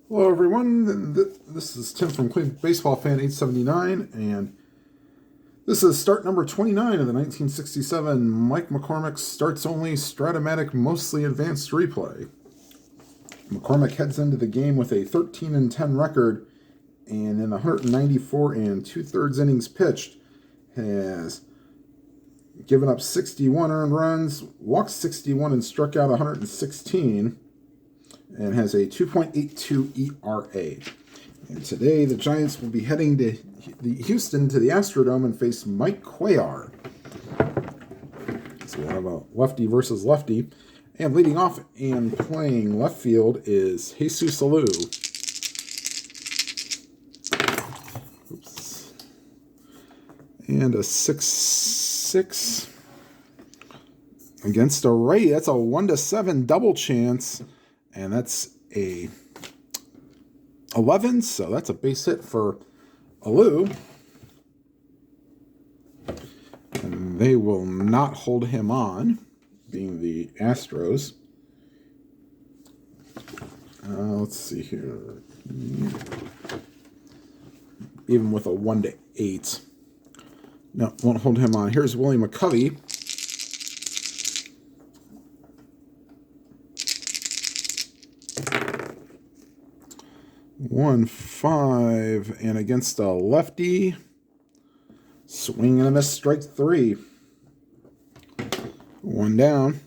Hello, everyone. This is Tim from Cleveland Baseball Fan 879, and this is start number 29 of the 1967 Mike McCormick Starts Only Stratomatic Mostly Advanced Replay. McCormick heads into the game with a 13-10 record, and in 194 and 2/3 innings pitched, has given up 61 earned runs, walked 61, and struck out 116. And has a 2.82 ERA. And today the Giants will be heading to Houston to the Astrodome and face Mike Cuellar. So we'll have a lefty versus lefty. And leading off and playing left field is Jesus Alou. Oops. And a 6-6 against a righty. That's a 1-7 double chance. And that's a 11, so that's a base hit for Alou. And they will not hold him on, being the Astros. Let's see here. Even with a 1-8. No, won't hold him on. Here's Willie McCovey. 1-5, and against a lefty, swing and a miss, strike 3. 1 down.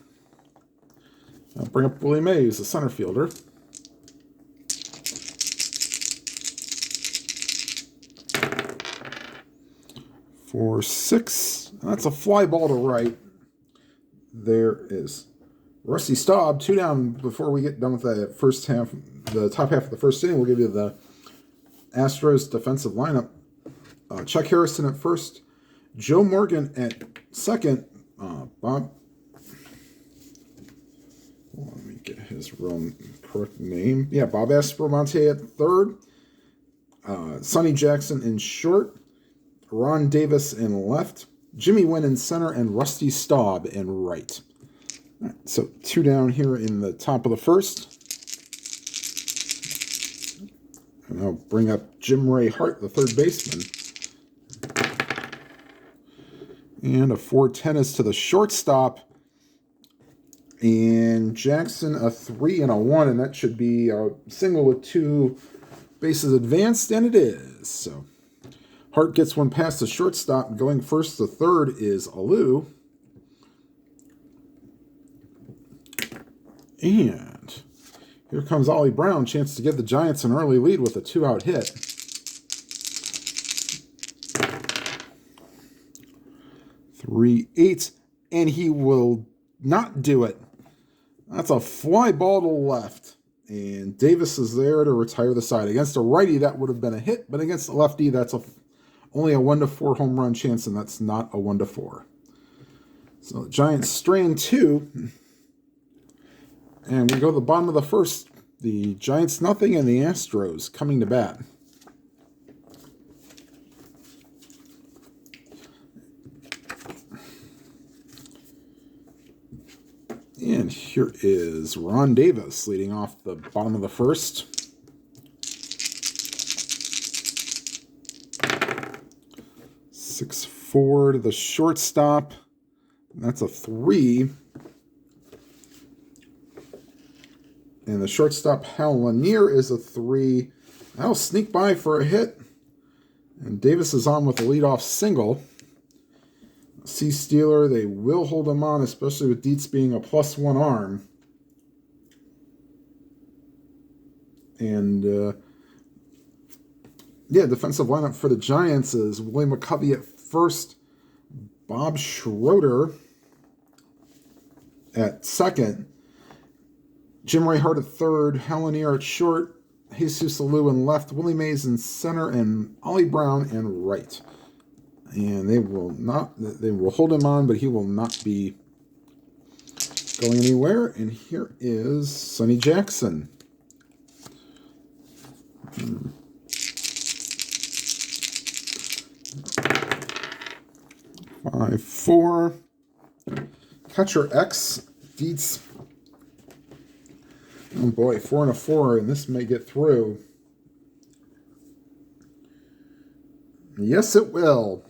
I'll bring up Willie Mays, the center fielder. For 6, that's a fly ball to right. There is Rusty Staub, 2 down. Before we get done with the first half, the top half of the first inning, we'll give you the Astros defensive lineup. Chuck Harrison at first, Joe Morgan at second, let me get his real correct name. Yeah, Bob Aspromonte at third, Sonny Jackson in short, Ron Davis in left, Jimmy Wynn in center, and Rusty Staub in right. All right, so 2 down here in the top of the first. And I'll bring up Jim Ray Hart, the third baseman. And a 4-10 is to the shortstop. And Jackson, a 3 and a 1, and that should be a single with 2 bases advanced, and it is. So Hart gets one past the shortstop. Going first to third is Alou. And here comes Ollie Brown, chance to give the Giants an early lead with a 2-out hit. Three 8, and he will not do it. That's a fly ball to left. And Davis is there to retire the side. Against a righty, that would have been a hit, but against a lefty, that's only a 1-4 home run chance, and that's not a 1-4. So the Giants strain 2. And we go to the bottom of the first. The Giants nothing, and the Astros coming to bat. And here is Ron Davis leading off the bottom of the first. 6-4 to the shortstop. That's a 3. And the shortstop, Hal Lanier, is a 3. That'll sneak by for a hit. And Davis is on with a leadoff single. C. Steeler, they will hold him on, especially with Dietz being a +1 arm. And, defensive lineup for the Giants is Willie McCovey at first, Bob Schroeder at second, Jim Ray Hart at third, Hal Lanier at short, Jesus Alou in left, Willie Mays in center, and Ollie Brown in right. And they will hold him on, but he will not be going anywhere. And here is Sonny Jackson. 5-4. Catcher X, Dietz. Oh boy, 4 and a 4, and this may get through. Yes, it will.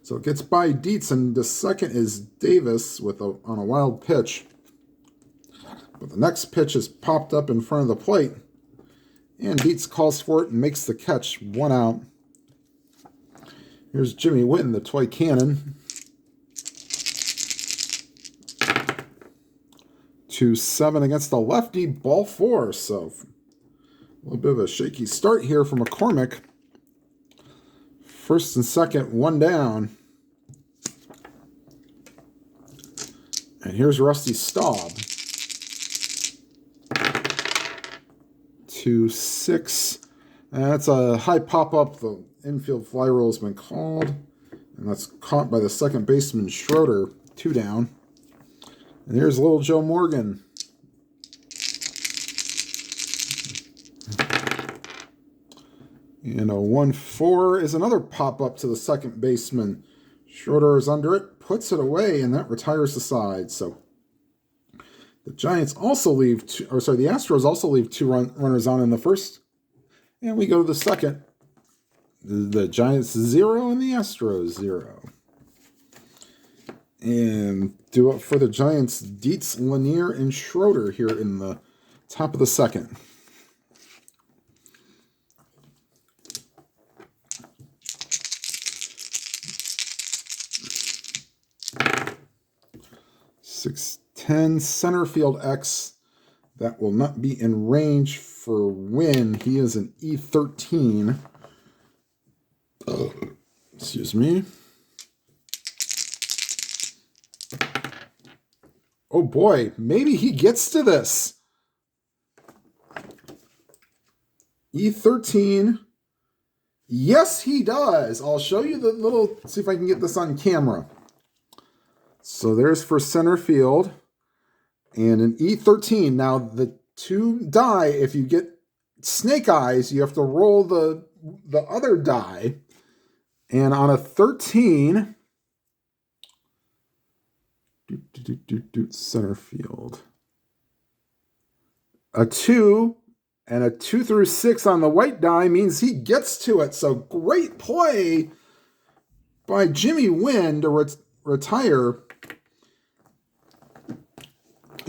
So it gets by Dietz, and the second is Davis on a wild pitch. But the next pitch is popped up in front of the plate, and Dietz calls for it and makes the catch. 1 out. Here's Jimmy Whitten, the toy cannon. 2-7 against the lefty, ball 4. So a little bit of a shaky start here for McCormick. First and second, 1 down. And here's Rusty Staub. 2-6. That's a high pop-up. The infield fly roll has been called. And that's caught by the second baseman, Schroeder. 2 down. And here's little Joe Morgan. And a 1-4 is another pop-up to the second baseman. Schroeder is under it, puts it away, and that retires the side. So the Giants also leave the Astros also leave 2 runners on in the first. And we go to the second. The Giants 0 and the Astros 0. And do it for the Giants, Dietz, Lanier, and Schroeder here in the top of the second. .610 center field X. That will not be in range for Win. He is an E13. Excuse me. Oh boy, maybe he gets to this. E13. Yes, he does. I'll show you the little, see if I can get this on camera. So there's for center field. And an E13. Now the 2 die, if you get snake eyes, you have to roll the other die. And on a 13, center field. A 2 and a 2 through 6 on the white die means he gets to it. So great play by Jimmy Wynn to retire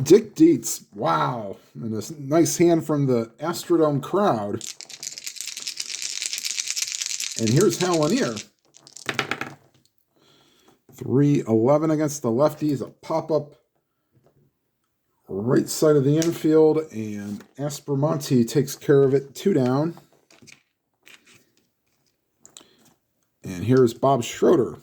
Dick Dietz. Wow. And a nice hand from the Astrodome crowd. And here's Hal Lanier. 3-11 against the lefties. A pop-up right side of the infield. And Aspromonte takes care of it. 2 down. And here's Bob Schroeder.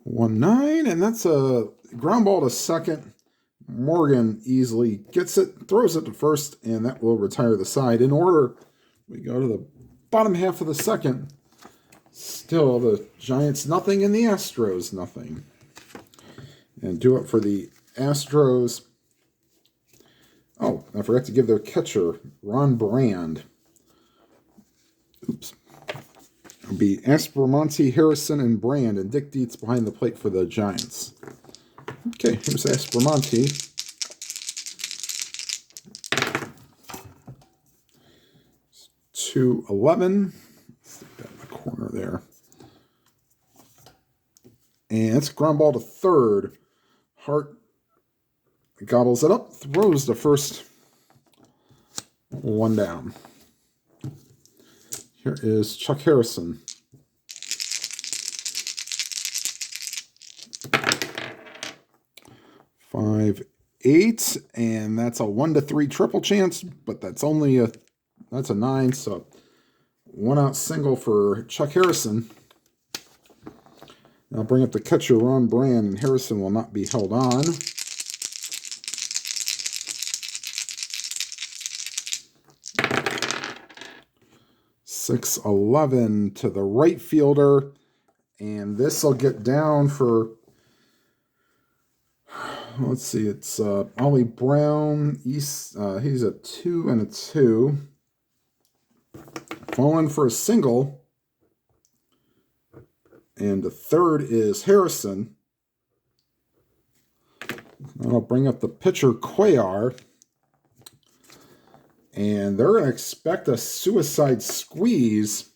1-9. And that's a ground ball to second. Morgan easily gets it, throws it to first, and that will retire the side. In order, we go to the bottom half of the second. Still, the Giants nothing and the Astros nothing. And do it for the Astros. Oh, I forgot to give their catcher, Ron Brand. Oops. It'll be Aspromonte, Harrison, and Brand, and Dick Dietz behind the plate for the Giants. Okay, here's Aspromonte. .211. Stick that in the corner there. And it's a ground ball to third. Hart gobbles it up, throws to first. 1 down. Here is Chuck Harrison. Five, 8, and that's a 1-3 triple chance, but that's a 9, so 1 out single for Chuck Harrison. I'll bring up the catcher, Ron Brand, and Harrison will not be held on. .611 to the right fielder, and this will get down for, let's see, it's Ollie Brown. He's a 2 and a 2. Falling for a single. And the third is Harrison. And I'll bring up the pitcher Cuellar. And they're going to expect a suicide squeeze.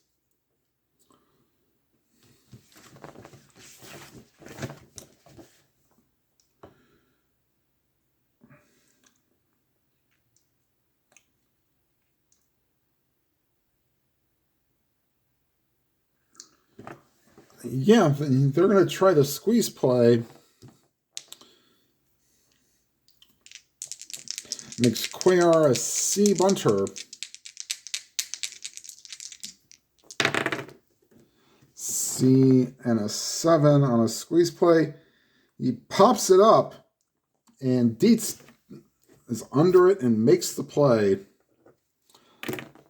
Yeah, they're going to try the squeeze play. Makes Cuellar a C bunter. C and a 7 on a squeeze play. He pops it up, and Dietz is under it and makes the play.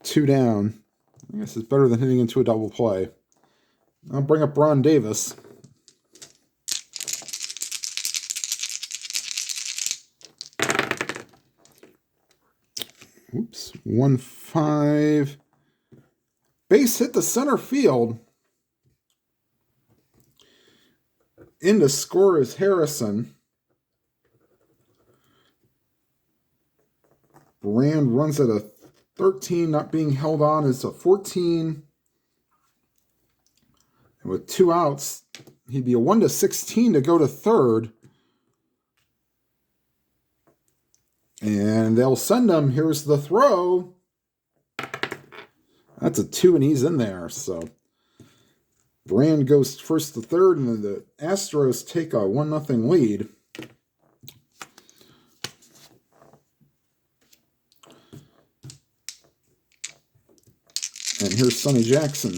2 down. I guess it's better than hitting into a double play. I'll bring up Ron Davis. Oops. 1-5. Base hit to center field. In to score is Harrison. Brand runs at a 13, not being held on is a 14. And with 2 outs, he'd be a 1-16 to go to third. And they'll send him. Here's the throw. That's a 2, and he's in there. So Brand goes first to third, and then the Astros take a 1-0 lead. And here's Sonny Jackson.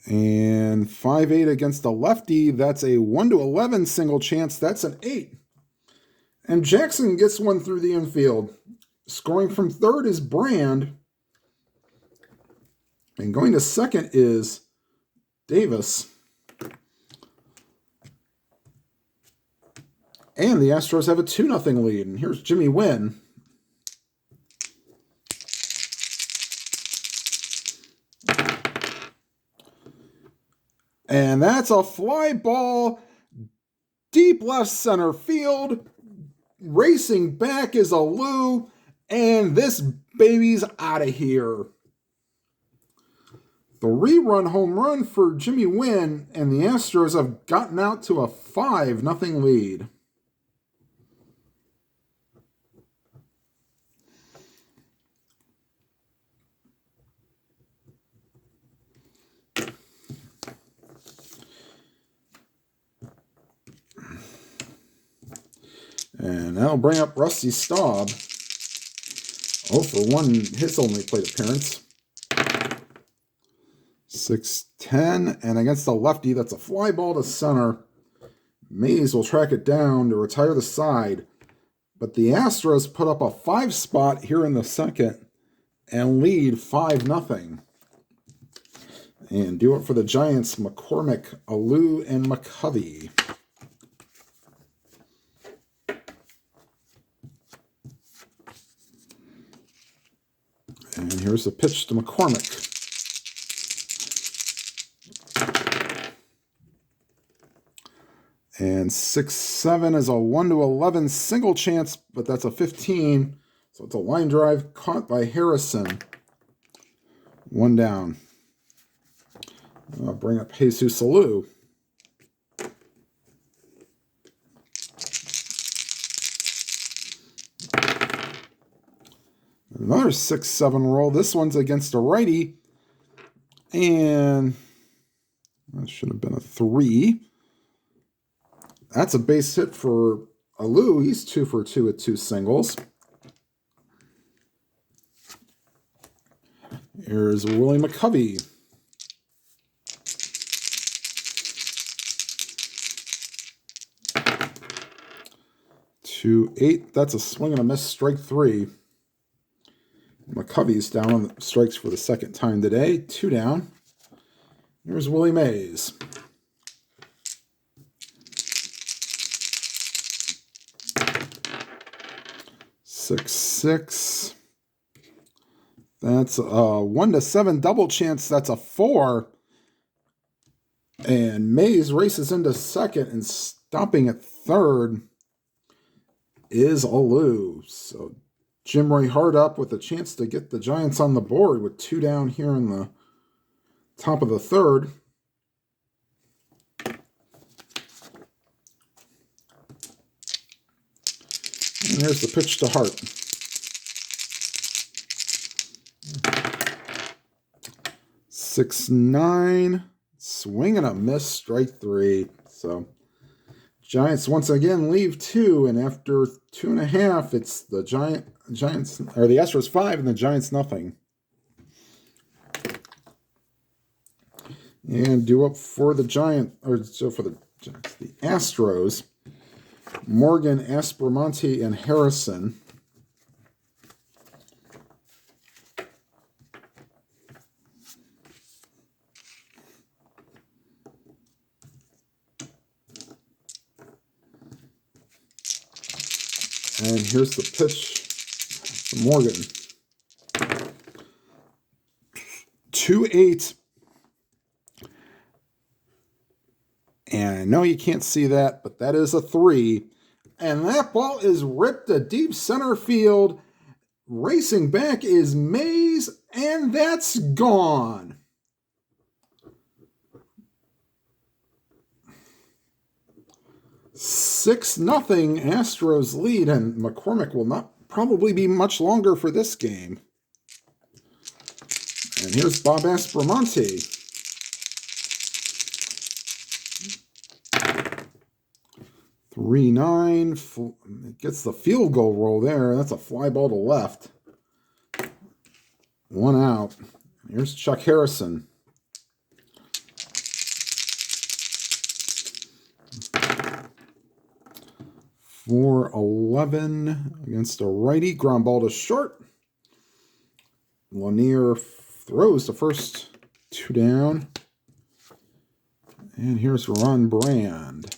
And 5-8 against a lefty. That's a 1-11 single chance. That's an 8. And Jackson gets one through the infield. Scoring from third is Brand. And going to second is Davis. And the Astros have a 2-0 lead. And here's Jimmy Wynn. And that's a fly ball deep left center field. Racing back is Alou. And this baby's out of here. 3-run home run for Jimmy Wynn. And the Astros have gotten out to a 5-0 lead. And that'll bring up Rusty Staub. 0-for-1, his only plate appearance. 6-10, and against the lefty, that's a fly ball to center. Mays will track it down to retire the side. But the Astros put up a 5 spot here in the second and lead 5-0. And do it for the Giants, McCormick, Alou, and McCovey. And here's the pitch to McCormick. And 6-7 is a 1-11 single chance, but that's a 15. So it's a line drive caught by Harrison. 1 down. I'll bring up Jesus Alou. Another 6-7 roll. This one's against a righty. And that should have been a 3. That's a base hit for Alou. He's 2-for-2 with 2 singles. Here's Willie McCovey. 2-8. That's a swing and a miss, strike 3. McCovey's down on the strikes for the second time today. 2 down. Here's Willie Mays. Six. That's a 1-7 double chance. That's a 4. And Mays races into second, and stopping at third is Alou. So Jim Ray Hart up with a chance to get the Giants on the board with 2 down here in the top of the third. And here's the pitch to Hart. 6-9, swing and a miss, strike 3. So Giants once again leave 2, and after 2.5, it's the Giants or the Astros 5 and the Giants nothing. And due up for the the Astros, Morgan, Aspromonte, and Harrison. And here's the pitch to Morgan. 2-8. And I know you can't see that, but that is a 3. And that ball is ripped to deep center field. Racing back is Mays, and that's gone. Six nothing Astros lead, and McCormick will not probably be much longer for this game. And here's Bob Aspromonte. 3-9, gets the field goal roll there. That's a fly ball to left. 1 out. Here's Chuck Harrison. For 11 against a righty, ground ball to short. Lanier throws the first 2 down. And here's Ron Brand.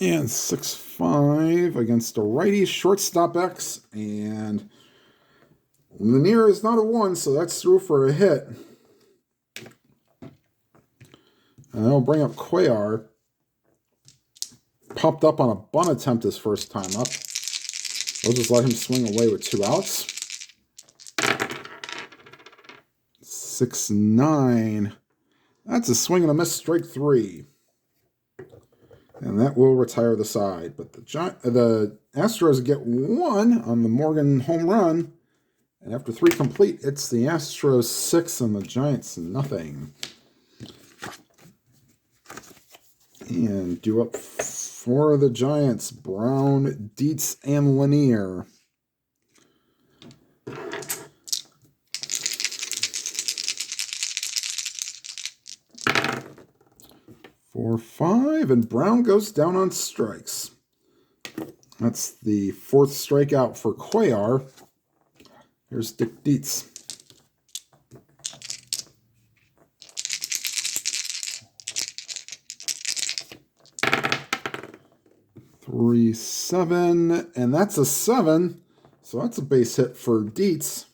And 6-5 against a righty, shortstop X. And Lanier is not a 1, so that's through for a hit. And that'll bring up Cuellar. Popped up on a bunt attempt his first time up. We'll just let him swing away with 2 outs. 6-9. That's a swing and a miss, strike 3. And that will retire the side. But the Astros get 1 on the Morgan home run. And after 3 complete, it's the Astros 6 and the Giants nothing. And due up for the Giants, Brown, Dietz, and Lanier. For 5, and Brown goes down on strikes. That's the 4th strikeout for Cuellar. Here's Dick Dietz. 3-7, and that's a 7. So that's a base hit for Dietz.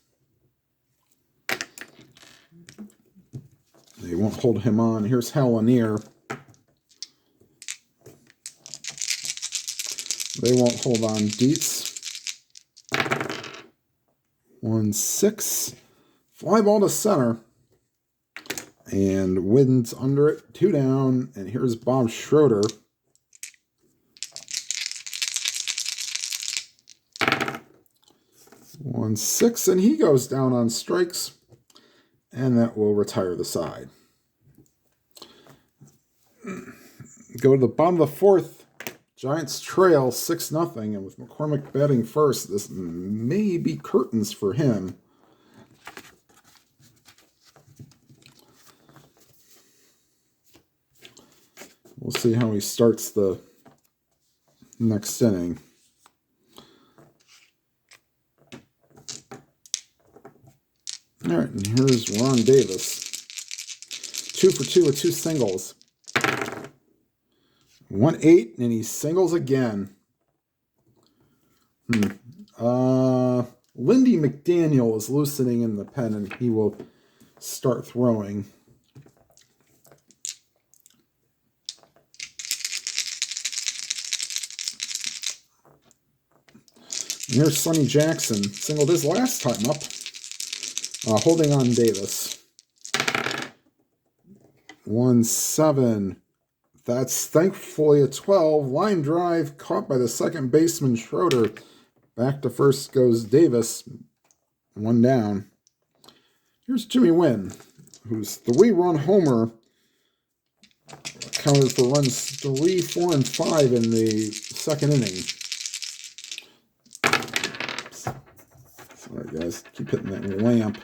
They won't hold him on. Here's Hal Lanier. They won't hold on Dietz. 1-6. Fly ball to center. And Wins under it. 2 down. And here's Bob Schroeder. 1-6, and he goes down on strikes, and that will retire the side. Go to the bottom of the 4th. Giants trail 6-0, and with McCormick batting first, this may be curtains for him. We'll see how he starts the next inning. All right, and here's Ron Davis. 2 for 2 with 2 singles. 1-8, and he singles again. Lindy McDaniel is loosening in the pen, and he will start throwing. And here's Sonny Jackson. Singled his last time up. Holding on Davis. 1-7. That's thankfully a 12. Line drive caught by the second baseman Schroeder. Back to first goes Davis. 1 down. Here's Jimmy Wynn, whose 3-run homer accounted for runs 3, 4, and 5 in the second inning. Sorry, guys. Keep hitting that lamp.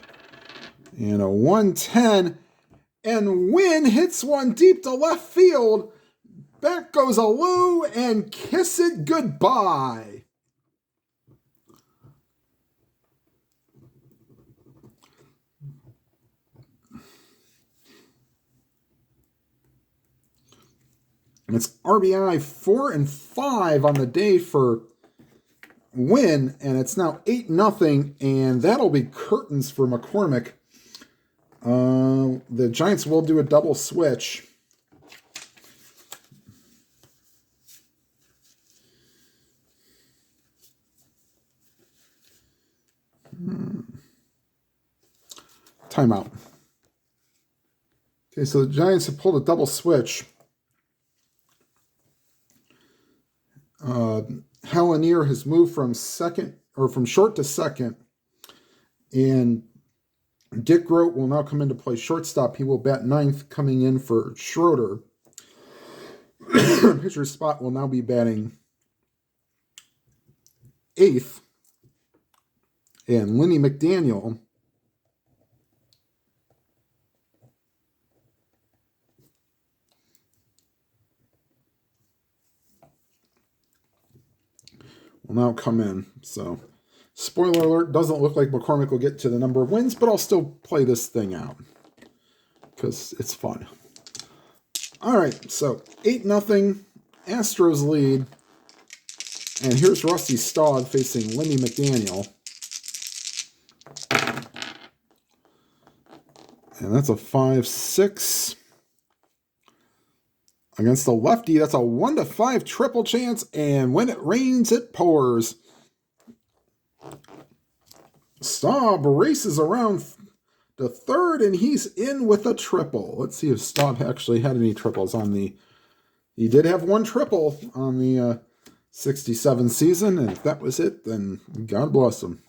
And a 1-10. And Wynn hits one deep to left field. Back goes Alou, and kiss it goodbye. It's RBI 4 and 5 on the day for Wynn, and it's now 8-0, and that'll be curtains for McCormick. The Giants will do a double switch. Timeout. Okay, so the Giants have pulled a double switch. Hallinier has moved from short to second, and Dick Grote will now come in to play shortstop. He will bat 9th, coming in for Schroeder. Pitcher's spot will now be batting 8th, and Lenny McDaniel will now come in. So, spoiler alert, doesn't look like McCormick will get to the number of wins, but I'll still play this thing out because it's fun. All right, so 8-0, Astros lead. And here's Rusty Staub facing Lenny McDaniel. And that's a 5-6. Against the lefty, that's a 1-5 triple chance, and when it rains, it pours. Staub races around to third, and he's in with a triple. Let's see if Staub actually had any triples on the... He did have one triple on the 67 season, and if that was it, then God bless him.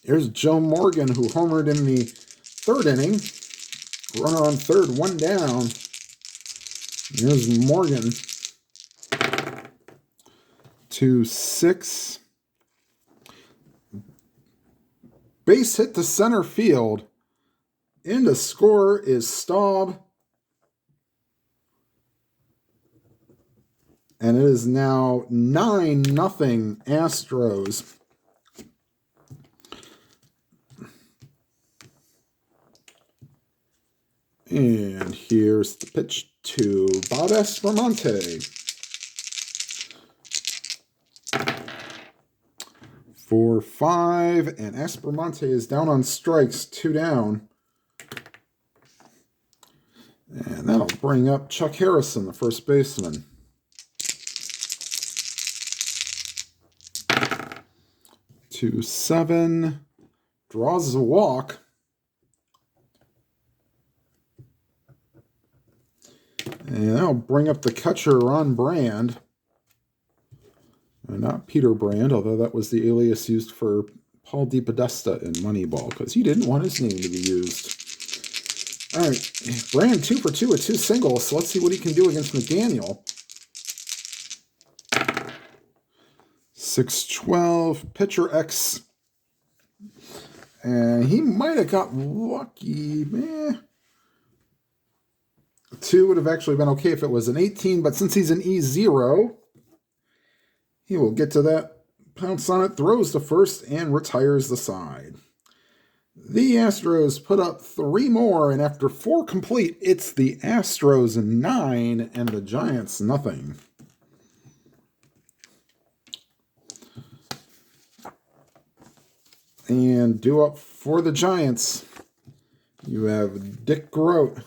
Here's Joe Morgan, who homered in the 3rd inning. Runner on third, 1 down. Here's Morgan. 2-6. Base hit to center field. In to score is Staub. And it is now 9-0 Astros. And here's the pitch to Bob Espromonte. 4-5, and Espromonte is down on strikes, 2 down. And that'll bring up Chuck Harrison, the first baseman. 2-7, draws a walk. And that'll bring up the catcher, Ron Brand. Not Peter Brand, although that was the alias used for Paul DePodesta in Moneyball, because he didn't want his name to be used. All right, Brand 2 for 2 with 2 singles, so let's see what he can do against McDaniel. 6-12, pitcher X. And he might have got lucky, man. 2 would have actually been okay if it was an 18, but since he's an E0, he will get to that, pounce on it, throws to first, and retires the side. The Astros put up 3 more, and after 4 complete, it's the Astros 9 and the Giants nothing. And due up for the Giants, you have Dick Groat,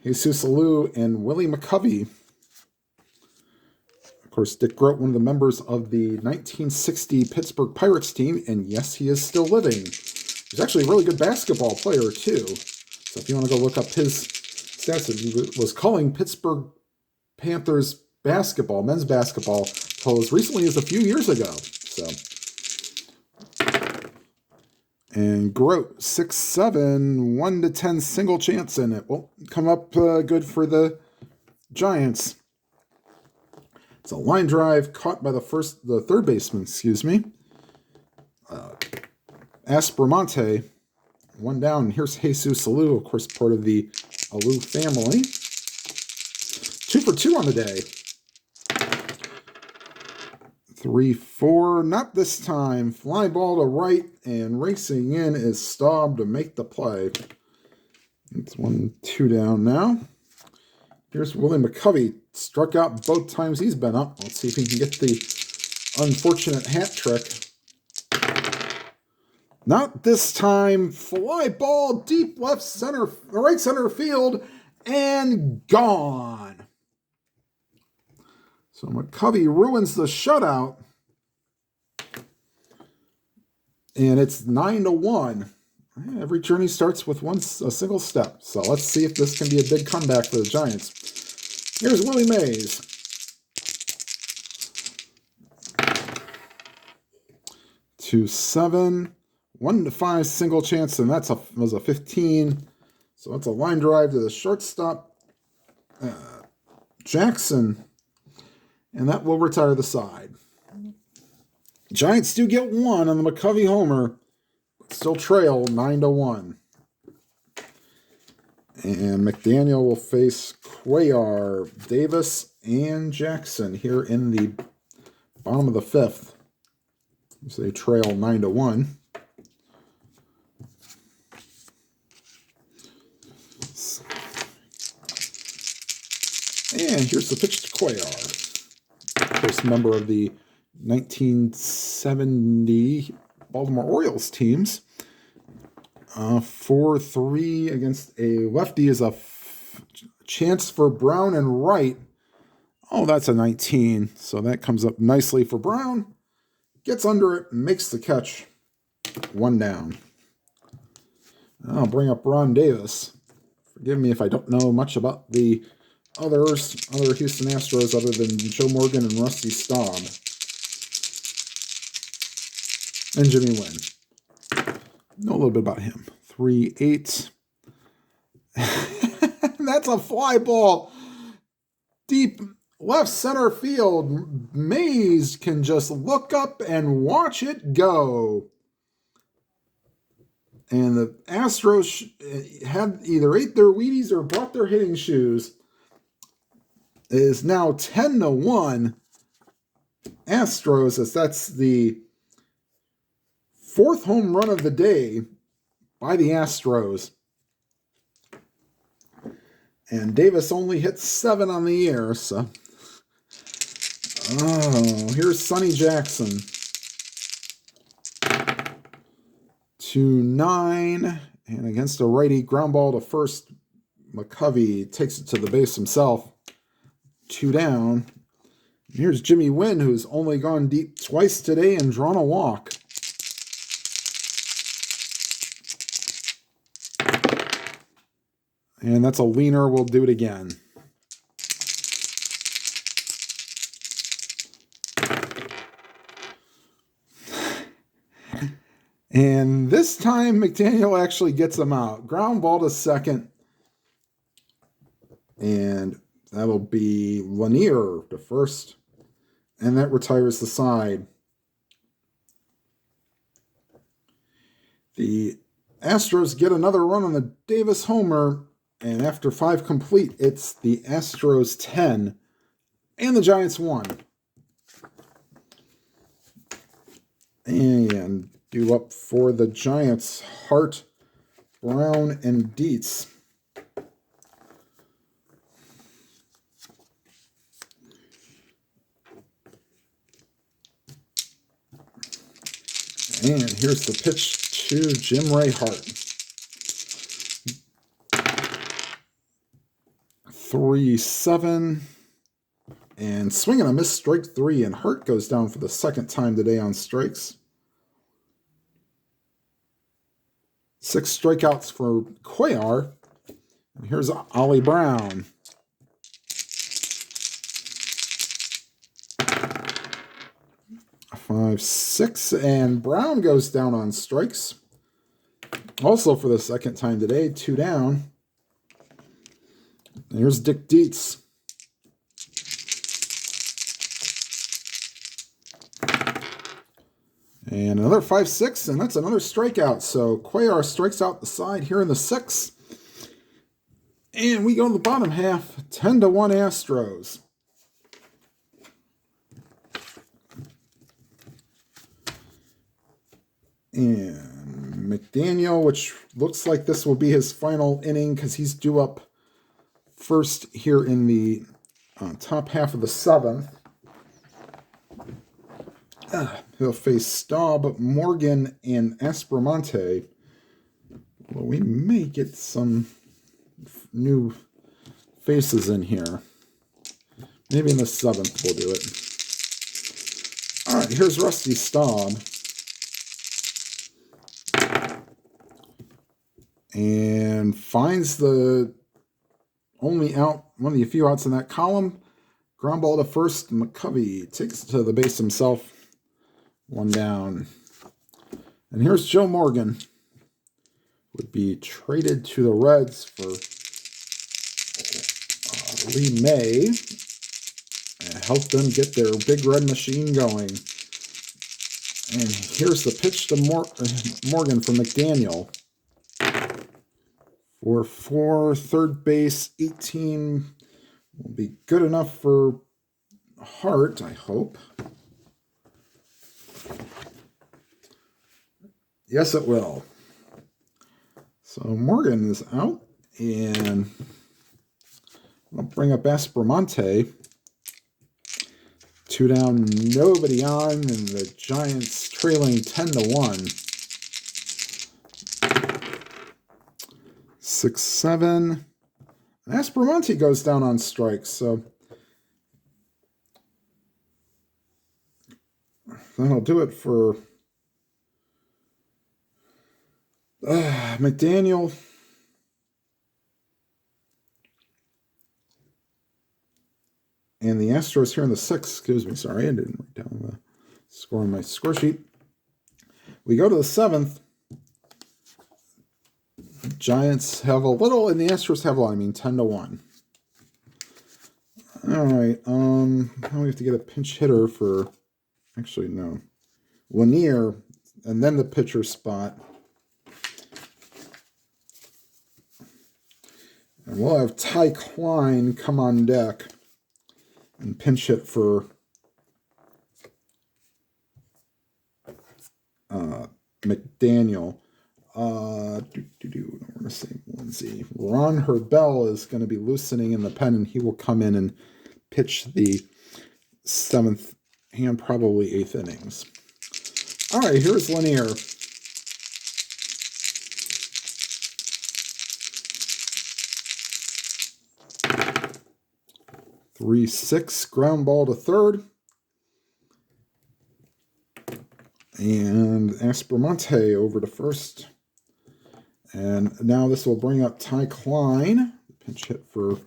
Jesus Alou, and Willie McCovey. Of course, Dick Groat, one of the members of the 1960 Pittsburgh Pirates team, and yes, he is still living. He's actually a really good basketball player, too. So if you want to go look up his stats, he was calling Pittsburgh Panthers basketball, men's basketball, until as recently as a few years ago. So, and Groat, 6'7", 1-10 single chance in it. Won't come up good for the Giants. It's a line drive caught by the third baseman, Aspromonte. One down. Here's Jesus Alou, of course, part of the Alou family. 2 for 2 on the day. 3-4, not this time. Fly ball to right, and racing in is Staub to make the play. It's 1-2 down now. Here's Willie McCovey. Struck out both times he's been up. Let's see if he can get the unfortunate hat trick. Not this time. Fly ball deep right center field, and gone. So McCovey ruins the shutout. And it's 9-1. Every journey starts with a single step. So let's see if this can be a big comeback for the Giants. Here's Willie Mays. To 7, 1-5 single chance, and was a 15. So that's a line drive to the shortstop, Jackson, and that will retire the side. Giants do get one on the McCovey homer, but still trail 9-1. And McDaniel will face Cuellar, Davis, and Jackson here in the bottom of the 5th. So they trail 9-1. And here's the pitch to Cuellar. Of course, member of the 1970 Baltimore Orioles teams. 4-3 against a lefty is a chance for Brown and Wright. Oh, that's a 19. So that comes up nicely for Brown. Gets under it, makes the catch. 1 down. I'll bring up Ron Davis. Forgive me if I don't know much about the other Houston Astros other than Joe Morgan and Rusty Staub. And Jimmy Wynn. Know a little bit about him. 3-8. That's a fly ball. Deep left center field. Mays can just look up and watch it go. And the Astros had either ate their Wheaties or brought their hitting shoes. It is now 10-1. Astros, as that's the 4th home run of the day by the Astros. And Davis only hit 7 on the year, so. Oh, here's Sonny Jackson. 2-9. And against a righty, ground ball to first. McCovey takes it to the base himself. 2 down. Here's Jimmy Wynn, who's only gone deep twice today and drawn a walk. And that's a leaner. We'll do it again. And this time, McDaniel actually gets them out. Ground ball to second. And that'll be Lanier to first. And that retires the side. The Astros get another run on the Davis homer. And after 5 complete, it's the Astros 10 and the Giants 1. And due up for the Giants, Hart, Brown, and Dietz. And here's the pitch to Jim Ray Hart. 3-7. And swing and a miss, strike 3. And Hart goes down for the second time today on strikes. 6 strikeouts for Cuellar. And here's Ollie Brown. 5-6, and Brown goes down on strikes. Also for the second time today, 2 down. And here's Dick Dietz. And another 5-6, and that's another strikeout. So Cuellar strikes out the side here in the 6th. And we go to the bottom half, 10-1 Astros. And McDaniel, which looks like this will be his final inning because he's due up first here in the top half of the 7th. He'll face Staub, Morgan, and Aspromonte. Well, we may get some new faces in here. Maybe in the 7th we'll do it. All right, here's Rusty Staub. And finds the only out, one of the few outs in that column. Ground ball to first. McCovey takes it to the base himself. 1 down. And here's Joe Morgan. Would be traded to the Reds for Lee May. And help them get their big red machine going. And here's the pitch to Morgan from McDaniel. For third base, 18 will be good enough for Hart, I hope. Yes, it will. So Morgan is out, and I'll bring up Aspromonte. 2 down, nobody on, and the Giants trailing 10-1. 6-7. Aspromonte goes down on strikes, so that'll do it for McDaniel. And the Astros here in the 6th. Excuse me, sorry, I didn't write down the score on my score sheet. We go to the 7th. Giants have a little, and the Astros have a lot. I mean, 10-1. All right. Now we have to get a pinch hitter for. Actually, no. Lanier, and then the pitcher spot. And we'll have Ty Klein come on deck and pinch hit for McDaniel. We're going to say Lindsay. Ron Herbell is going to be loosening in the pen, and he will come in and pitch the 7th and probably 8th innings. All right, here's Lanier. Three, 6, ground ball to third. And Aspromonte over to first. And now this will bring up Ty Klein. Pinch hit for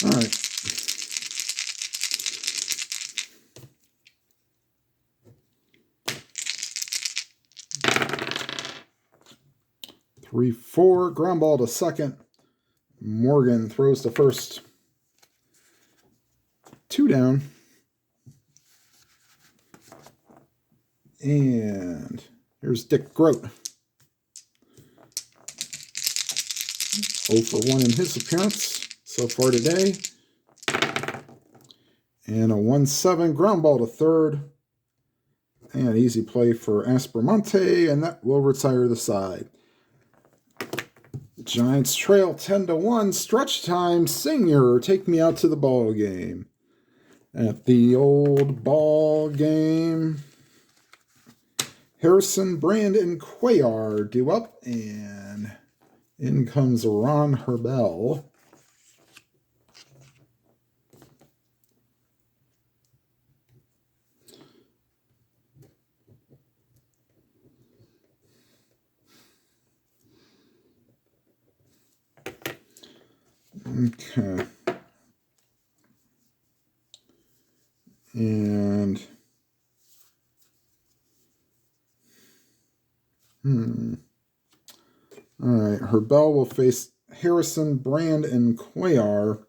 all right. Three, 4, ground ball to second. Morgan throws to first. 2 down. And here's Dick Grote. 0 for 1 in his appearance so far today. And a 1-7 ground ball to third. And easy play for Aspromonte, and that will retire the side. Giants trail 10-1. Stretch time. Senior, take me out to the ball game. At the old ball game, Harrison, Brand, and Cuellar due up, and in comes Ron Herbel. Okay. And all right, Herbel will face Harrison, Brand, and Cuellar.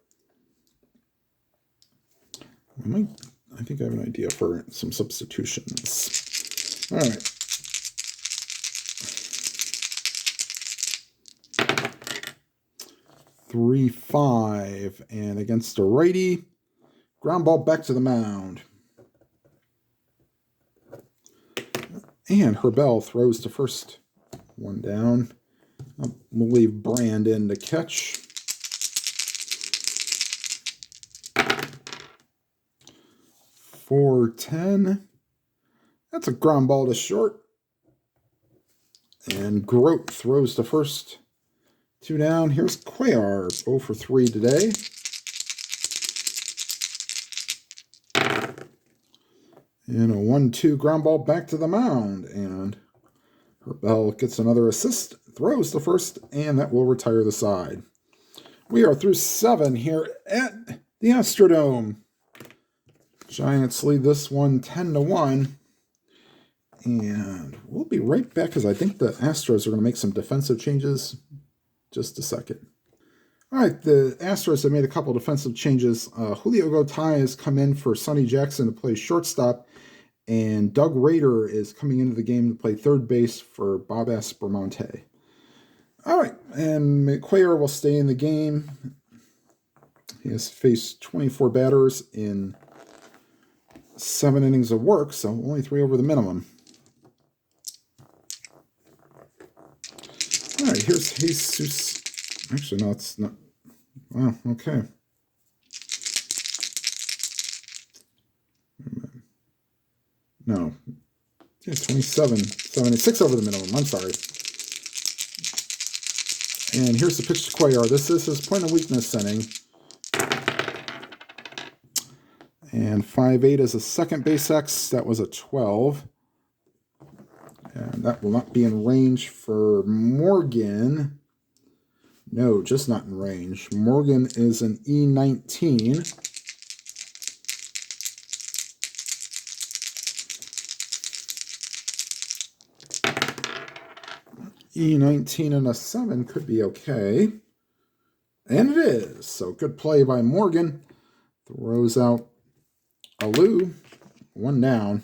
I think I have an idea for some substitutions. All right. Three, 5, and against a righty, ground ball back to the mound. And Herbel throws to first. One down. We'll leave Brand in to catch. For 10. That's a ground ball to short. And Grote throws to first. 2 down. Here's Cuellar, 0 for 3 today. And a 1-2 ground ball back to the mound. And Herbel gets another assist, throws to first, and that will retire the side. We are through 7 here at the Astrodome. Giants lead this one 10-1. And we'll be right back because I think the Astros are going to make some defensive changes. Just a second. All right, the Astros have made a couple defensive changes. Julio Gotay has come in for Sonny Jackson to play shortstop, and Doug Rader is coming into the game to play third base for Bob Aspromonte. All right, and McCuellar will stay in the game. He has faced 24 batters in 7 innings of work, so only 3 over the minimum. All right, here's Jesus. Actually, no, it's not. Wow, okay. No. Yeah, 76 over the minimum. I'm sorry. And here's the pitch to Cuellar. This is his point of weakness inning. And 5-8 is a second base X. That was a 12. And that will not be in range for Morgan. No, just not in range. Morgan is an E19. E19 and a 7 could be okay. And it is. So good play by Morgan. Throws out Alou. 1 down.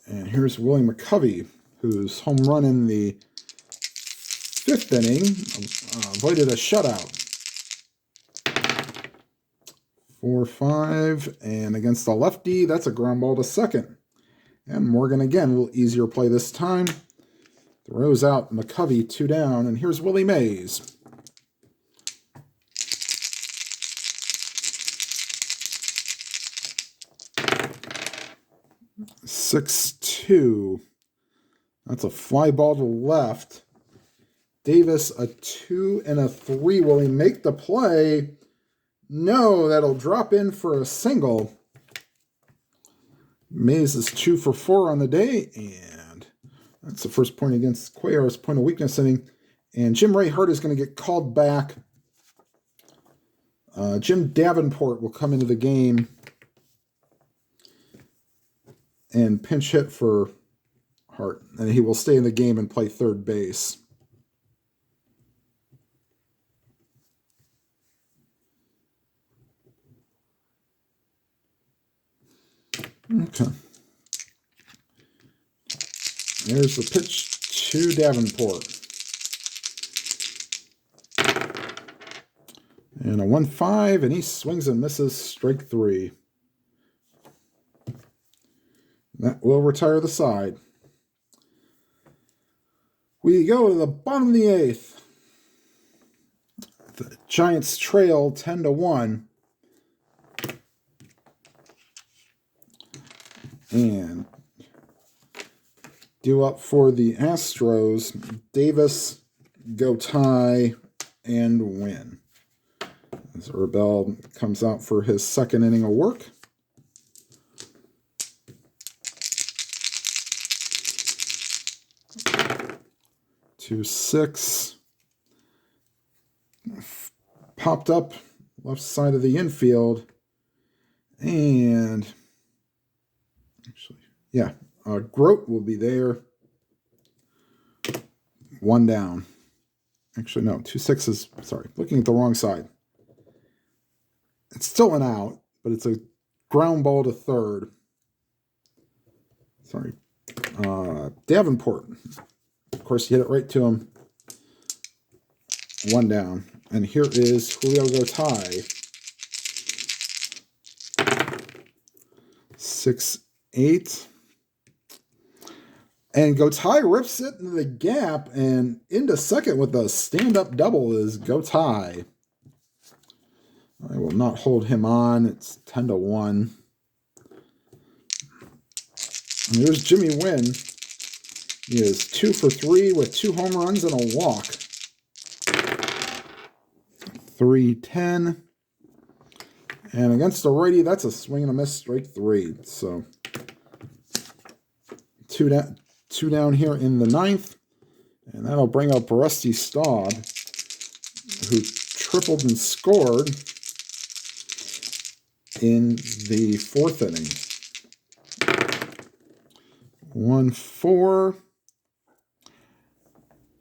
And here's Willie McCovey, whose home run in the 5th inning avoided a shutout. 4-5, and against the lefty, that's a ground ball to second. And Morgan again, a little easier play this time. Throws out McCovey, 2 down, and here's Willie Mays. (6-2). That's a fly ball to left. Davis, a 2 and a 3. Will he make the play? No, that'll drop in for a single. Mays is 2 for 4 on the day, and that's the first point against Cuellar's point of weakness inning. And Jim Ray Hart is going to get called back. Jim Davenport will come into the game and pinch hit for Hart. And he will stay in the game and play third base. Okay. There's the pitch to Davenport. And a 1-5, and he swings and misses, strike 3. That will retire the side. We go to the bottom of the 8th. The Giants trail 10-1. And due up for the Astros, Davis, go tie, and win. As Urbel comes out for his second inning of work. Two, 6. Popped up left side of the infield. And actually, yeah, Grote will be there. 1 down. Actually, no, 2 6s. Sorry, looking at the wrong side. It's still an out, but it's a ground ball to third. Sorry. Davenport. Of course, you hit it right to him. 1 down. And here is Julio Gotay. 6-8. And Gotay rips it into the gap, and into second with a stand-up double is Gotay. I will not hold him on. It's 10-1. And here's Jimmy Wynn. He is 2 for 3 with 2 home runs and a walk. 3-10. And against the righty, that's a swing and a miss, strike 3. So 2 down here in the 9th. And that'll bring up Rusty Staub, who tripled and scored in the 4th inning. 1-4.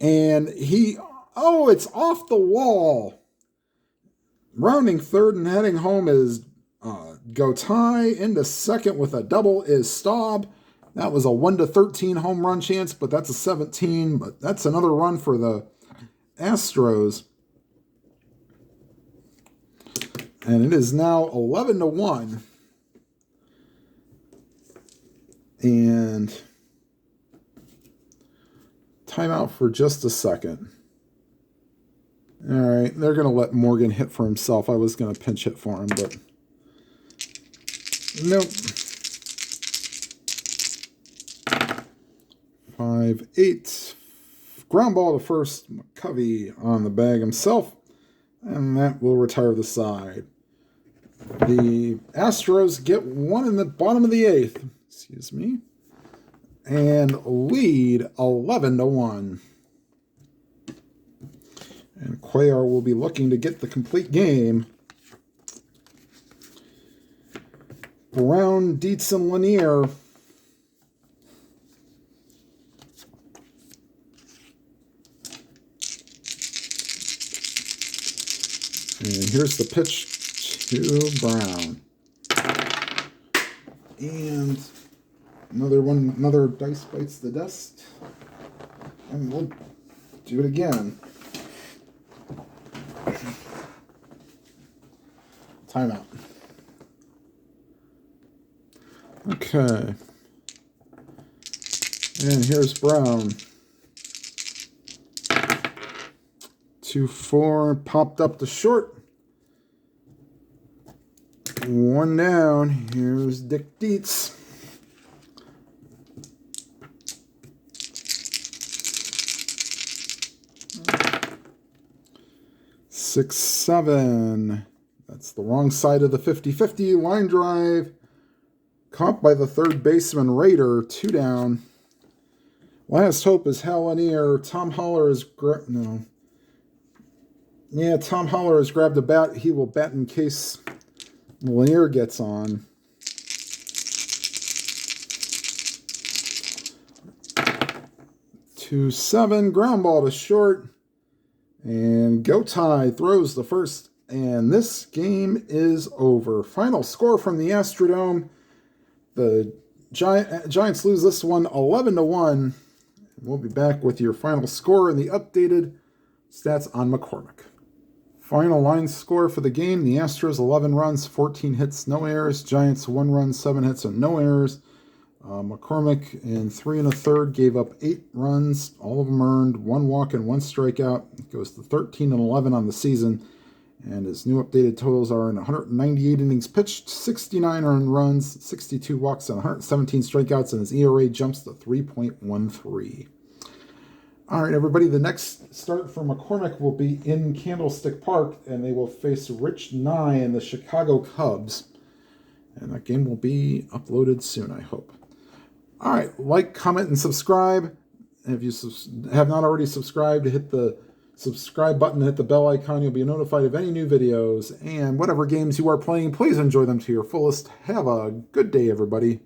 And it's off the wall. Rounding third and heading home is Gotay. Into second with a double is Staub. That was a 1-13 home run chance, but that's a 17. But that's another run for the Astros. And it is now 11-1. And timeout for just a second. All right, they're going to let Morgan hit for himself. I was going to pinch hit for him, but nope. 5-8. Ground ball to first. McCovey on the bag himself, and that will retire the side. The Astros get 1 in the bottom of the 8th. Excuse me. And lead 11-1. And Cuellar will be looking to get the complete game. Brown, Dietz, and Lanier. And here's the pitch to Brown. And another dice bites the dust. And we'll do it again. Timeout. Okay. And here's Brown. 2-4, popped up to short. 1 down. Here's Dick Dietz. Six, 7. That's the wrong side of the 50-50. Line drive. Caught by the third baseman Raider. 2 down. Last hope is Hal Lanier. Tom Holler is... Tom Holler has grabbed a bat. He will bat in case Lanier gets on. 2-7. Ground ball to short. And Gotay throws the first. And this game is over. Final score from the Astrodome. The Giants lose this one 11-1. We'll be back with your final score and the updated stats on McCormick. Final line score for the game. The Astros 11 runs, 14 hits, no errors. Giants 1 run, 7 hits, and no errors. McCormick in 3 1/3 gave up 8 runs, all of them earned, 1 walk and 1 strikeout. It goes to 13 and 11 on the season. And his new updated totals are in 198 innings pitched, 69 earned runs, 62 walks, and 117 strikeouts, and his ERA jumps to 3.13. All right, everybody, the next start for McCormick will be in Candlestick Park, and they will face Rich Nye and the Chicago Cubs. And that game will be uploaded soon, I hope. All right, like, comment, and subscribe. And if you have not already subscribed, hit the subscribe button, hit the bell icon. You'll be notified of any new videos. And whatever games you are playing, please enjoy them to your fullest. Have a good day, everybody.